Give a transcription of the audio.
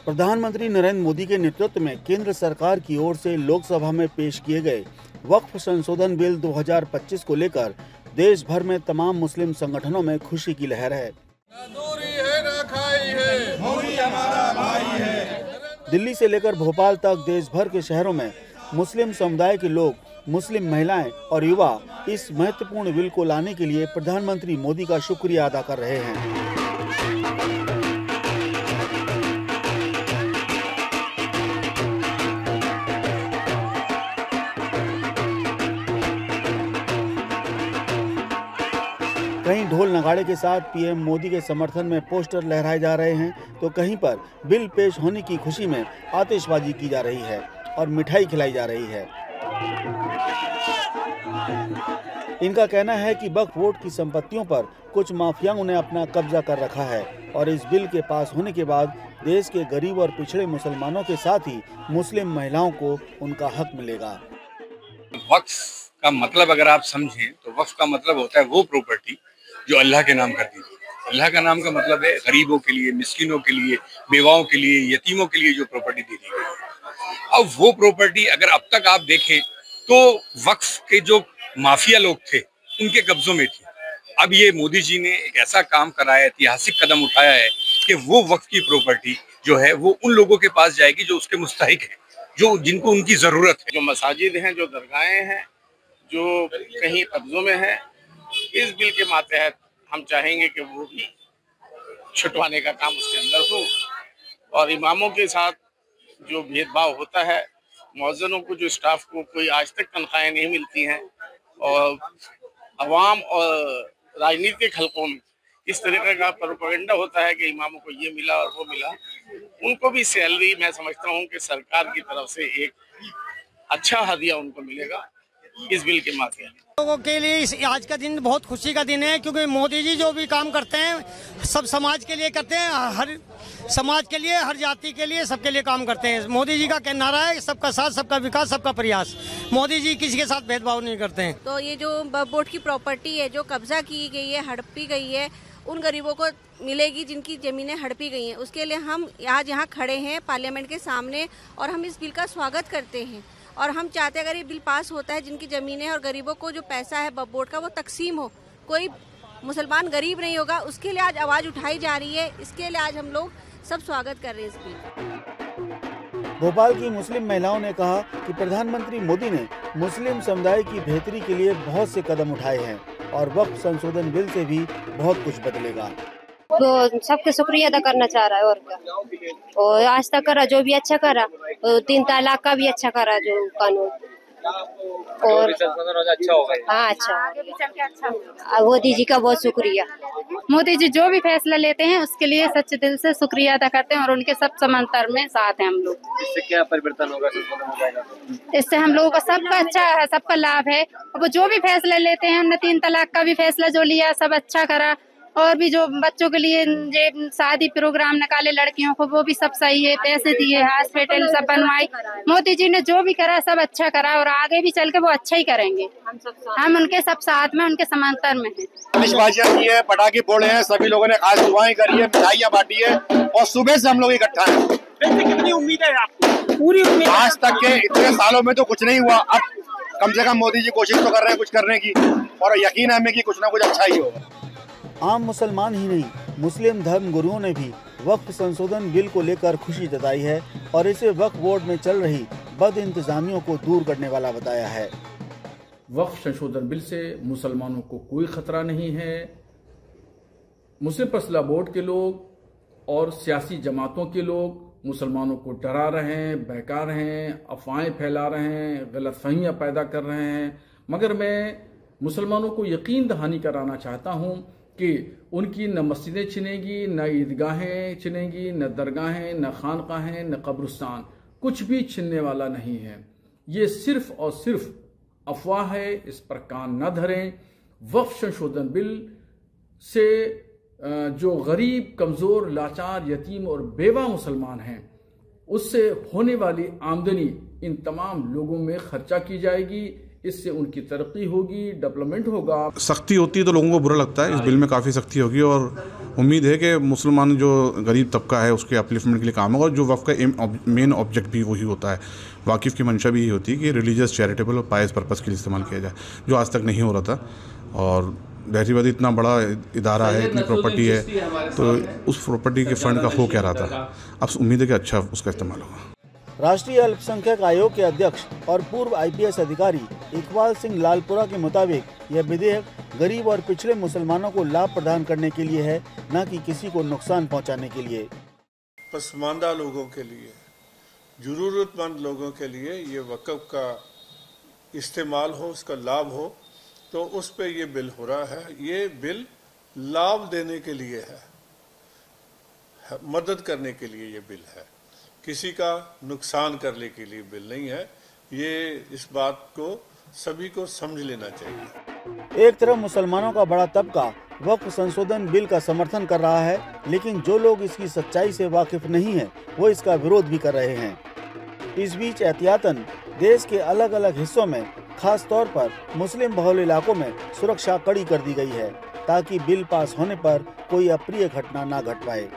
प्रधानमंत्री नरेंद्र मोदी के नेतृत्व में केंद्र सरकार की ओर से लोकसभा में पेश किए गए वक्फ संशोधन बिल 2025 को लेकर देश भर में तमाम मुस्लिम संगठनों में खुशी की लहर है। दिल्ली से लेकर भोपाल तक देश भर के शहरों में मुस्लिम समुदाय के लोग, मुस्लिम महिलाएं और युवा इस महत्वपूर्ण बिल को लाने के लिए प्रधानमंत्री मोदी का शुक्रिया अदा कर रहे हैं। कहीं ढोल नगाड़े के साथ पीएम मोदी के समर्थन में पोस्टर लहराए जा रहे हैं, तो कहीं पर बिल पेश होने की खुशी में आतिशबाजी की जा रही है और मिठाई खिलाई जा रही है। इनका कहना है कि वक्फ बोर्ड की संपत्तियों पर कुछ माफियाओं ने अपना कब्जा कर रखा है और इस बिल के पास होने के बाद देश के गरीब और पिछड़े मुसलमानों के साथ ही मुस्लिम महिलाओं को उनका हक मिलेगा। वक्फ का मतलब अगर आप समझें तो वक्फ का मतलब होता है वो प्रॉपर्टी जो अल्लाह के नाम कर दी। अल्लाह का नाम का मतलब है गरीबों के लिए, मिस्किनों के लिए, बेवाओं के लिए, यतीमों के लिए जो प्रॉपर्टी दी गई है। अब वो प्रॉपर्टी अगर अब तक आप देखें तो वक्फ के जो माफिया लोग थे उनके कब्जों में थी। अब ये मोदी जी ने एक ऐसा काम कराया, ऐतिहासिक कदम उठाया है कि वो वक्फ की प्रॉपर्टी जो है वो उन लोगों के पास जाएगी जो उसके मुस्तहिक है, जो जिनको उनकी जरूरत है। जो मसाजिद हैं, जो दरगाहें हैं, जो कहीं कब्जों में है, इस बिल के मातहत हम चाहेंगे कि वो भी छुटवाने का काम उसके अंदर हो। और इमामों के साथ जो भेदभाव होता है, मौज़िनों को, जो स्टाफ को कोई आज तक तनख्वाहें नहीं मिलती हैं और अवाम और राजनीतिक हलकों में इस तरह का प्रोपेगेंडा होता है कि इमामों को ये मिला और वो मिला, उनको भी सैलरी मैं समझता हूँ कि सरकार की तरफ से एक अच्छा हदिया उनको मिलेगा इस बिल के माध्यम से। लोगों के लिए आज का दिन बहुत खुशी का दिन है, क्योंकि मोदी जी जो भी काम करते हैं सब समाज के लिए करते हैं, हर समाज के लिए, हर जाति के लिए, सबके लिए काम करते हैं। मोदी जी का नारा है सबका साथ, सबका विकास, सबका प्रयास। मोदी जी किसी के साथ भेदभाव नहीं करते हैं। तो ये जो वक्फ बोर्ड की प्रॉपर्टी है जो कब्जा की गई है, हड़पी गई है, उन गरीबों को मिलेगी जिनकी जमीनें हड़पी गई हैं। उसके लिए हम आज यहाँ खड़े हैं पार्लियामेंट के सामने और हम इस बिल का स्वागत करते हैं। और हम चाहते हैं अगर ये बिल पास होता है, जिनकी ज़मीनें और गरीबों को जो पैसा है वक्फ बोर्ड का वो तकसीम हो, कोई मुसलमान गरीब नहीं होगा, उसके लिए आज आवाज़ उठाई जा रही है। इसके लिए आज हम लोग सब स्वागत कर रहे हैं इस बिल का। भोपाल की मुस्लिम महिलाओं ने कहा कि प्रधानमंत्री मोदी ने मुस्लिम समुदाय की बेहतरी के लिए बहुत से कदम उठाए हैं और वक्फ संशोधन बिल से भी बहुत कुछ बदलेगा। तो सबके शुक्रिया अदा करना चाह रहा है और क्या। और आज तक करा जो भी अच्छा करा, 3 तलाक का भी अच्छा करा जो कानून, और अच्छा होगा। हाँ अच्छा, मोदी जी का बहुत शुक्रिया। मोदी जी जो भी फैसला लेते हैं उसके लिए सच्चे दिल से शुक्रिया अदा करते हैं और उनके सब समांतर में साथ हैं हम लोग। इससे क्या परिवर्तन होगा? इससे हम लोगों का सबका अच्छा है, सबका लाभ है। वो जो भी फैसला लेते हैं, हमने 3 तलाक का भी फैसला जो लिया सब अच्छा करा, और भी जो बच्चों के लिए जे शादी प्रोग्राम निकाले लड़कियों को वो भी सब सही है, पैसे दिए, हॉस्पिटल सब बनवाई। मोदी जी ने जो भी करा सब अच्छा करा और आगे भी चल के वो अच्छा ही करेंगे। हम उनके सब साथ में, उनके समांतर में हैं। आतिशबाजियां की है, पटाखे फोड़े हैं, सभी लोगों ने खास दुआएं करी है, मिठाइयां बांटी है और सुबह से हम लोग इकट्ठा हैं। कितनी उम्मीद है आपको? पूरी उम्मीद। आज तक के इतने सालों में तो कुछ नहीं हुआ, अब कम से कम मोदी जी कोशिश तो कर रहे हैं कुछ करने की और यकीन है हमें कि कुछ ना कुछ अच्छा ही होगा। आम मुसलमान ही नहीं, मुस्लिम धर्म गुरुओं ने भी वक्फ संशोधन बिल को लेकर खुशी जताई है और इसे वक्फ बोर्ड में चल रही बद इंतजामियों को दूर करने वाला बताया है। वक्फ संशोधन बिल से मुसलमानों को कोई खतरा नहीं है। मुस्लिम फैसला बोर्ड के लोग और सियासी जमातों के लोग मुसलमानों को डरा रहे हैं, बहका रहे हैं, अफवाहें फैला रहे हैं, गलतफहमियां पैदा कर रहे हैं। मगर मैं मुसलमानों को यकीन दहानी कराना चाहता हूं कि उनकी न मस्जिदें छिनेगी, न ईदगाहें छिनेगी, न दरगाहें, न खानकाहें, न कब्रिस्तान, कुछ भी छिनने वाला नहीं है। ये सिर्फ और सिर्फ अफवाह है, इस पर कान न धरें। वक्फ संशोधन बिल से जो गरीब, कमजोर, लाचार, यतीम और बेवा मुसलमान हैं, उससे होने वाली आमदनी इन तमाम लोगों में खर्चा की जाएगी, इससे उनकी तरक्की होगी, डेवलपमेंट होगा। सख्ती होती है तो लोगों को बुरा लगता है, इस बिल में काफ़ी सख्ती होगी और उम्मीद है कि मुसलमान जो गरीब तबका है उसके अपलिफ्टमेंट के लिए काम होगा। और जो वफ़ का मेन ऑब्जेक्ट भी वही होता है, वाकिफ़ की मंशा भी यही होती है कि रिलीजियस, चैरिटेबल और पायस पर्पज़ के लिए इस्तेमाल किया जाए, जो आज तक नहीं हो रहा था। और बहरीबादी इतना बड़ा इदारा है, इतनी प्रॉपर्टी है, तो उस प्रॉपर्टी के फ़ंड का हो क्या रहा था। अब उम्मीद है कि अच्छा उसका इस्तेमाल होगा। राष्ट्रीय अल्पसंख्यक आयोग के अध्यक्ष और पूर्व IPS अधिकारी इकबाल सिंह लालपुरा के मुताबिक यह विधेयक गरीब और पिछड़े मुसलमानों को लाभ प्रदान करने के लिए है, न कि किसी को नुकसान पहुंचाने के लिए। पसमानदा लोगों के लिए, ज़रूरतमंद लोगों के लिए ये वक़्फ़ का इस्तेमाल हो, उसका लाभ हो, तो उस पे ये बिल हो रहा है। ये बिल लाभ देने के लिए है, मदद करने के लिए ये बिल है, किसी का नुकसान करने के लिए बिल नहीं है। ये इस बात को सभी को समझ लेना चाहिए। एक तरफ मुसलमानों का बड़ा तबका वक्फ संशोधन बिल का समर्थन कर रहा है, लेकिन जो लोग इसकी सच्चाई से वाकिफ नहीं है वो इसका विरोध भी कर रहे हैं। इस बीच एहतियातन देश के अलग अलग हिस्सों में, खास तौर पर मुस्लिम बहुल इलाकों में सुरक्षा कड़ी कर दी गई है, ताकि बिल पास होने पर कोई अप्रिय घटना न घट पाए।